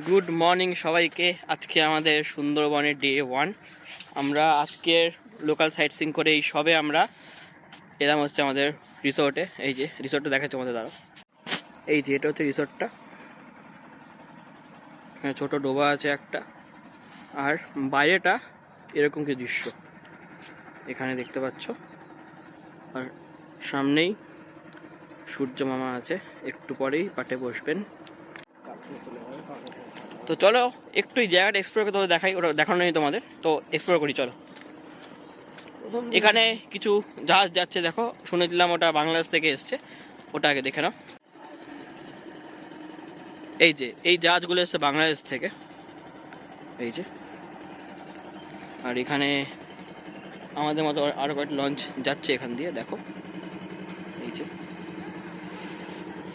Good morning সবাইকে। আজকে আমাদের সুন্দরবনের ডে 1। আমরা আজকের লোকাল সাইট সিং করে এই সবে আমরা এলাম হচ্ছে আমাদের রিসোর্টে। এই যে রিসোর্টটা দেখাচ্ছি তোমাদের দ্বারা। এই যে এটা হচ্ছে রিসোর্টটা, ছোট ডোবা আছে একটা, আর বাইরেটা এরকম কি দৃশ্য এখানে দেখতে পাচ্ছ। আর সামনেই সূর্য মামা আছে, একটু পরেই পাটে বসবেন। তো চলো একটু এই জায়গাটা এক্সপ্লোর করে তোমাদের দেখাই, ওটা দেখানো নেই তোমাদের, তো এক্সপ্লোর করি চলো। এখানে কিছু জাহাজ যাচ্ছে, দেখো শুনেছিলাম ওটা বাংলাদেশ থেকে এসছে, ওটা আগে দেখে নাও। এই যে এই জাহাজগুলো এসছে বাংলাদেশ থেকে, এই যে। আর এখানে আমাদের মতো আরো কয়েকটা লঞ্চ যাচ্ছে এখান দিয়ে, দেখো এই যে।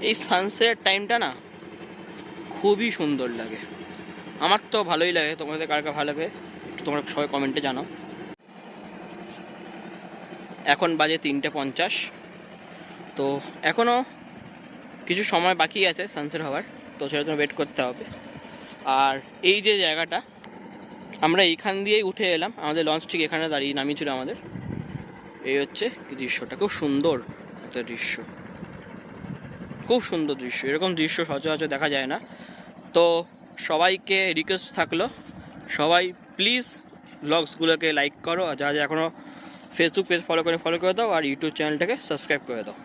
এই সানসেট টাইমটা না খুবই সুন্দর লাগে, আমার তো ভালোই লাগে। তোমাদের কার কার ভালো লাগে একটু তোমরা সবাই কমেন্টে জানাও। এখন বাজে 3:50, তো এখনও কিছু সময় বাকি আছে সানসেট হওয়ার, তো সেটা জন্য ওয়েট করতে হবে। আর এই যে জায়গাটা, আমরা এইখান দিয়েই উঠে এলাম, আমাদের লঞ্চ ঠিক এখানে দাঁড়িয়ে নামিয়েছিল আমাদের। এই হচ্ছে দৃশ্যটা, খুব সুন্দর একটা দৃশ্য, খুব সুন্দর দৃশ্য। এরকম দৃশ্য সচরাচর দেখা যায় না। তো সবাইকে রিকোয়েস্ট থাকলো, সবাই প্লিজ ব্লগসগুলোকে লাইক করো, আর যারা এখনও ফেসবুক পেজ ফলো করে দাও, আর ইউটিউব চ্যানেলটাকে সাবস্ক্রাইব করে দাও।